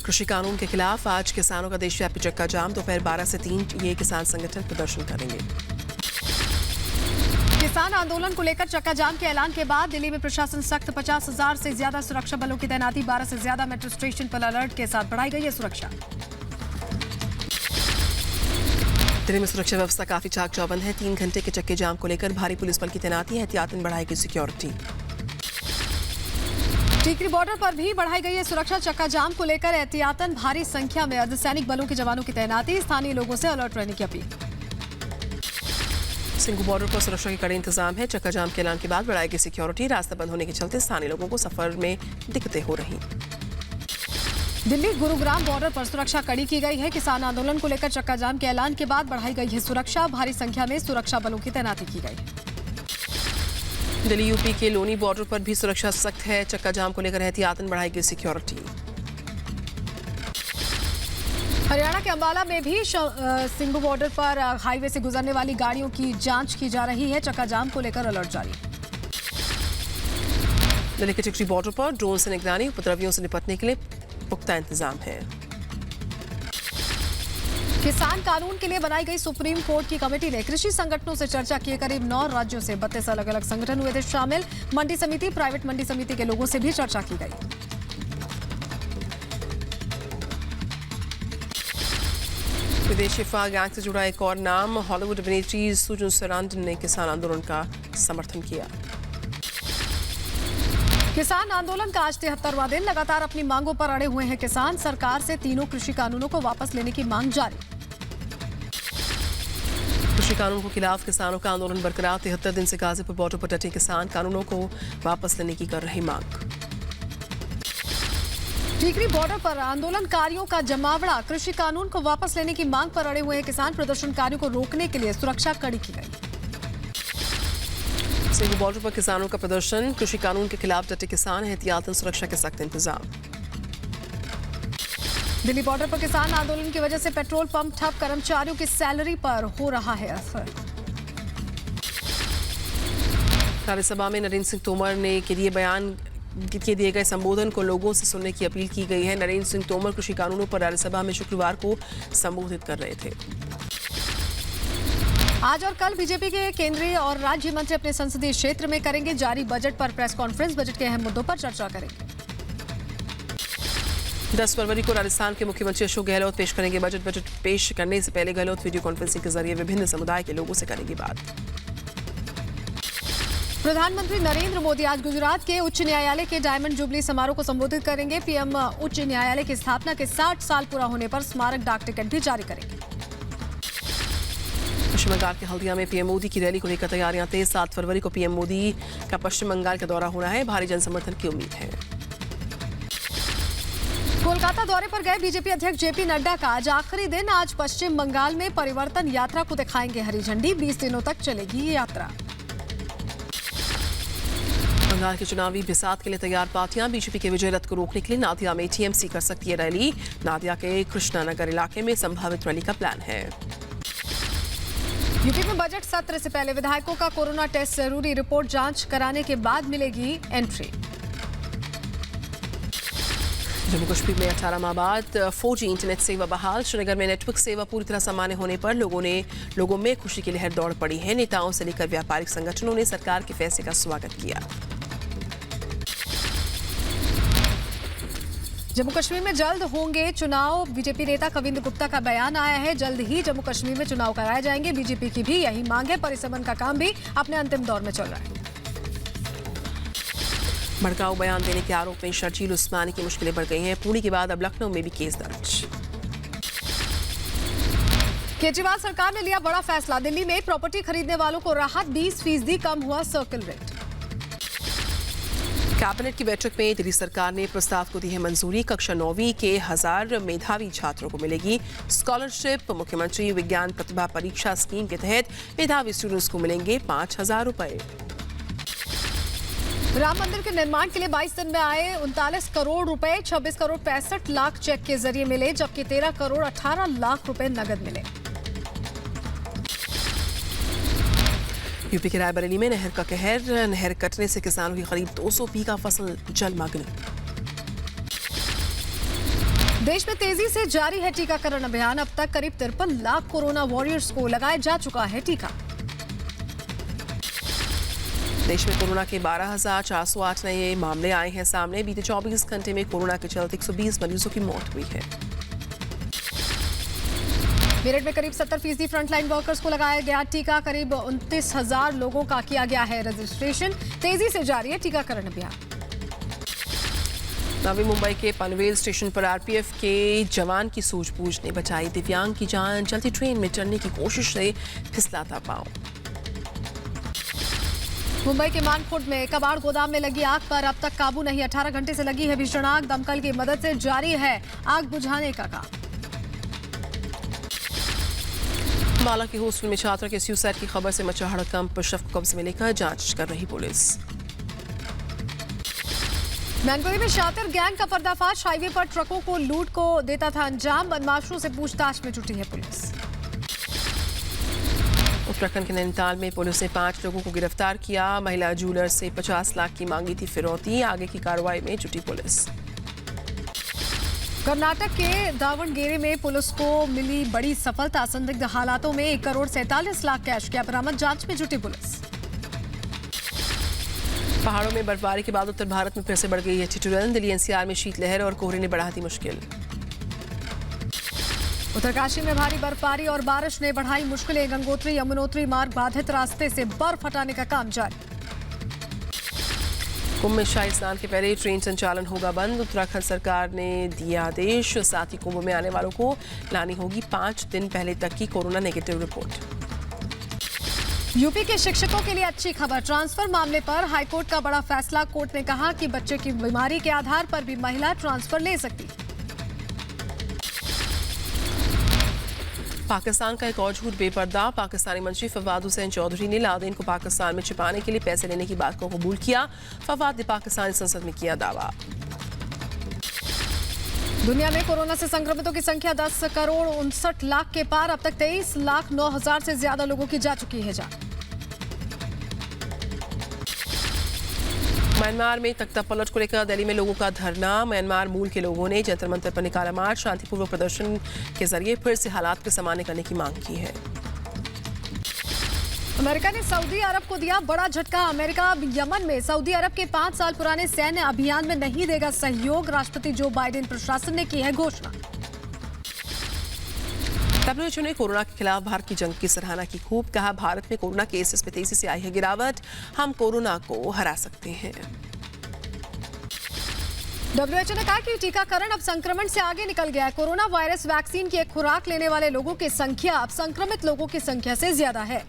कृषि कानून के खिलाफ आज किसानों का देशव्यापी चक्का जाम। दोपहर 12 से 3 ये किसान संगठन प्रदर्शन करेंगे। किसान आंदोलन को लेकर चक्का जाम के ऐलान के बाद दिल्ली में प्रशासन सख्त। 50,000 से ज्यादा सुरक्षा बलों की तैनाती। 12 से ज्यादा मेट्रो स्टेशन पर अलर्ट के साथ बढ़ाई गई है सुरक्षा। दिल्ली में सुरक्षा व्यवस्था काफी चाक चौबंद है। 3 घंटे के चक्के जाम को लेकर भारी पुलिस बल की तैनाती। एहतियातन बढ़ाएगी सिक्योरिटी। टीकरी बॉर्डर पर भी बढ़ाई गई है सुरक्षा। चक्का जाम को लेकर एहतियातन भारी संख्या में अर्धसैनिक बलों के जवानों की तैनाती। स्थानीय लोगों से अलर्ट रहने की अपील। सिंघू बॉर्डर पर सुरक्षा के कड़े इंतजाम है। चक्का जाम के ऐलान के बाद बढ़ाएगी सिक्योरिटी। रास्ता बंद होने के चलते स्थानीय लोगों को सफर में दिक्कतें हो रही। दिल्ली गुरुग्राम बॉर्डर पर सुरक्षा कड़ी की गई है। किसान आंदोलन को लेकर चक्का जाम के ऐलान के बाद बढ़ाई गई है सुरक्षा। भारी संख्या में सुरक्षा बलों की तैनाती की गई है। दिल्ली यूपी के लोनी बॉर्डर पर भी सुरक्षा सख्त है। चक्का जाम को लेकर एहतियातन बढ़ाएगी सिक्योरिटी। हरियाणा के अंबाला में भी सिंघू बॉर्डर पर हाईवे से गुजरने वाली गाड़ियों की जांच की जा रही है। चक्का जाम को लेकर अलर्ट जारी। दिल्ली के टिकरी बॉर्डर पर ड्रोन से निगरानी। उपद्रवियों से निपटने के लिए पुख्ता इंतजाम है। किसान कानून के लिए बनाई गई सुप्रीम कोर्ट की कमेटी ने कृषि संगठनों से चर्चा की। करीब 9 राज्यों से 32 अलग अलग संगठन हुए थे शामिल। मंडी समिति, प्राइवेट मंडी समिति के लोगों से भी चर्चा की गई। विदेशी फाग गैंग से जुड़ा एक और नाम। हॉलीवुड अभिनेत्री सुजन सरंडन ने किसान आंदोलन का समर्थन किया। किसान आंदोलन का आज 73वां दिन। लगातार अपनी मांगों पर अड़े हुए हैं किसान। सरकार से तीनों कृषि कानूनों को वापस लेने की मांग जारी। कृषि कानून के खिलाफ किसानों का आंदोलन बरकरार। 73 दिन से गाजीपुर बॉर्डर पर डटे किसान कानूनों को वापस लेने की कर रही मांग। टीकरी बॉर्डर पर आंदोलनकारियों का जमावड़ा। कृषि कानून को वापस लेने की मांग पर अड़े हुए हैं किसान। प्रदर्शनकारियों को रोकने के लिए सुरक्षा कड़ी की गई। सिंघू बॉर्डर पर किसानों का प्रदर्शन। कृषि कानून के खिलाफ डटे किसान। एहतियातन सुरक्षा के सख्त इंतजाम। दिल्ली बॉर्डर पर किसान आंदोलन की वजह से पेट्रोल पंप ठप। कर्मचारियों की सैलरी पर हो रहा है असर। राज्यसभा में नरेंद्र सिंह तोमर ने के दिए गए संबोधन को लोगों से सुनने की अपील की गई है। नरेंद्र सिंह तोमर कृषि कानूनों पर राज्यसभा में शुक्रवार को संबोधित कर रहे थे। आज और कल बीजेपी के केंद्रीय और राज्य मंत्री अपने संसदीय क्षेत्र में करेंगे जारी बजट पर प्रेस कॉन्फ्रेंस। बजट के अहम मुद्दों पर चर्चा करेंगे। 10 फरवरी को राजस्थान के मुख्यमंत्री अशोक गहलोत पेश करेंगे बजट। बजट पेश करने से पहले गहलोत वीडियो कॉन्फ्रेंसिंग के जरिए विभिन्न समुदाय के लोगों से करेंगे बात। प्रधानमंत्री नरेंद्र मोदी आज गुजरात के उच्च न्यायालय के डायमंड जुबली समारोह को संबोधित करेंगे। पीएम उच्च न्यायालय की स्थापना के 60 साल पूरा होने पर स्मारक डाक टिकट भी जारी करेंगे। पश्चिम बंगाल के हल्दिया में पीएम मोदी की रैली को लेकर तैयारियां तेज। 7 फरवरी को पीएम मोदी का पश्चिम बंगाल का दौरा होना है। भारी जनसमर्थन की उम्मीद है। कोलकाता दौरे पर गए बीजेपी अध्यक्ष जेपी नड्डा का आज आखिरी दिन। आज पश्चिम बंगाल में परिवर्तन यात्रा को दिखाएंगे हरी झंडी। 20 दिनों तक चलेगी ये यात्रा। बंगाल के चुनावी बिसात के लिए तैयार पार्टियां। बीजेपी के विजय रथ को रोकने के लिए नादिया में टीएमसी कर सकती है रैली। नादिया के कृष्णानगर इलाके में संभावित रैली का प्लान है। यूपी में बजट सत्र से पहले विधायकों का कोरोना टेस्ट जरूरी। रिपोर्ट जांच कराने के बाद मिलेगी एंट्री। जम्मू कश्मीर में 18 माह बाद 4G इंटरनेट सेवा बहाल। श्रीनगर में नेटवर्क सेवा पूरी तरह सामान्य होने पर लोगों में खुशी की लहर दौड़ पड़ी है। नेताओं से लेकर व्यापारिक संगठनों ने सरकार के फैसले का स्वागत किया। जम्मू कश्मीर में जल्द होंगे चुनाव। बीजेपी नेता कविंद्र गुप्ता का बयान आया है। जल्द ही जम्मू कश्मीर में चुनाव कराए जाएंगे। बीजेपी की भी यही मांग है। परिसमन का काम भी अपने अंतिम दौर में चल रहा है। भड़काऊ बयान देने के आरोप में शर्जील उस्मानी की मुश्किलें बढ़ गई हैं। पुणे के बाद अब लखनऊ में भी केस दर्ज। केजरीवाल सरकार ने लिया बड़ा फैसला। दिल्ली में प्रॉपर्टी खरीदने वालों को राहत। 20% कम हुआ सर्कल रेट। कैबिनेट की बैठक में दिल्ली सरकार ने प्रस्ताव को दी है मंजूरी। कक्षा 9वीं के 1000 मेधावी छात्रों को मिलेगी स्कॉलरशिप। मुख्यमंत्री विज्ञान प्रतिभा परीक्षा स्कीम के तहत मेधावी स्टूडेंट्स को मिलेंगे 5000 रुपए। राम मंदिर के निर्माण के लिए 22 दिन में आए 39 करोड़ रुपए। 26 करोड़ 65 लाख चेक के जरिए मिले, जबकि 13 करोड़ 18 लाख रुपए नगद मिले। यूपी के रायबरेली में नहर का कहर। नहर कटने से किसानों की करीब 200 बीघा फसल जलमग्न। देश में तेजी से जारी है टीकाकरण अभियान। अब तक करीब 53 लाख कोरोना वॉरियर्स को लगाया जा चुका है टीका। देश में कोरोना के 12,408 नए मामले आए हैं सामने। बीते 24 घंटे में कोरोना के चलते 120 मरीजों की मौत हुई है। मेरठ में करीब 70% फ्रंटलाइन वर्कर्स को लगाया गया टीका। करीब 29,000 लोगों का किया गया है रजिस्ट्रेशन। तेजी से जारी है टीकाकरण अभियान। नवी मुंबई के पनवेल स्टेशन पर आरपीएफ के जवान की सूझबूझ ने बचाई दिव्यांग की जान। चलती ट्रेन में चढ़ने की कोशिश से फिसलाता पांव। मुंबई के मानखुर्द में कबाड़ गोदाम में लगी आग पर अब तक काबू नहीं। 18 घंटे से लगी है भीषण आग। दमकल की मदद से जारी है आग बुझाने का काम। माला के हॉस्टल में छात्रा के सुसाइड की खबर से मचा हड़कंप। शव को कब्जे में लेकर जांच कर रही पुलिस। मैनपुरी में शातिर गैंग का पर्दाफाश। हाईवे पर ट्रकों को लूट को देता था अंजाम। बदमाशों से पूछताछ में जुटी है पुलिस। उत्तराखंड के नैनीताल में पुलिस ने 5 लोगों को गिरफ्तार किया। महिला जूलर से 50 लाख की मांगी थी फिरौती। आगे की कार्रवाई में जुटी पुलिस। कर्नाटक के दावणगेरे में पुलिस को मिली बड़ी सफलता। संदिग्ध हालातों में 1 करोड़ 47 लाख कैश किया बरामद। जांच में जुटी पुलिस। पहाड़ों में बर्फबारी के बाद उत्तर भारत में फिर से बढ़ गई है ठिठुरन। दिल्ली एनसीआर में शीतलहर और कोहरे ने बढ़ा दी मुश्किल। उत्तरकाशी में भारी बर्फबारी और बारिश ने बढ़ाई मुश्किलें। गंगोत्री यमुनोत्री मार्ग बाधित। रास्ते से बर्फ हटाने का काम जारी। कुंभ में शाही स्नान के पहले ट्रेन संचालन होगा बंद। उत्तराखंड सरकार ने दिया आदेश। साथ ही कुंभ में आने वालों को लानी होगी 5 दिन पहले तक की कोरोना नेगेटिव रिपोर्ट। यूपी के शिक्षकों के लिए अच्छी खबर। ट्रांसफर मामले पर हाईकोर्ट का बड़ा फैसला। कोर्ट ने कहा कि बच्चे की बीमारी के आधार पर भी महिला ट्रांसफर ले सकती। पाकिस्तान का एक और झूठ बेपर्दा। पाकिस्तानी मंत्री फवाद हुसैन चौधरी ने लादेन को पाकिस्तान में छिपाने के लिए पैसे लेने की बात को कबूल किया। फवाद ने पाकिस्तानी संसद में किया दावा। दुनिया में कोरोना से संक्रमितों की संख्या 10 करोड़ 59 लाख के पार। अब तक 23 लाख 9 हजार से ज्यादा लोगों की जा चुकी है जान। म्यांमार में तख्ता पलट को लेकर दिल्ली में लोगों का धरना। म्यांमार मूल के लोगों ने जंतर मंतर पर निकाला मार्च। शांतिपूर्वक प्रदर्शन के जरिए फिर से हालात को सामान्य करने की मांग की है। अमेरिका ने सऊदी अरब को दिया बड़ा झटका। अमेरिका यमन में सऊदी अरब के 5 साल पुराने सैन्य अभियान में नहीं देगा सहयोग। राष्ट्रपति जो बाइडेन प्रशासन ने की है घोषणा। WHO ने कोरोना के खिलाफ भारत की जंग की सराहना की। खूब कहा, भारत में कोरोना केसेस में तेजी से आई है गिरावट। हम कोरोना को हरा सकते हैं। WHO ने कहा कि टीकाकरण अब संक्रमण से आगे निकल गया है। कोरोना वायरस वैक्सीन की एक खुराक लेने वाले लोगों की संख्या अब संक्रमित लोगों की संख्या से ज्यादा है।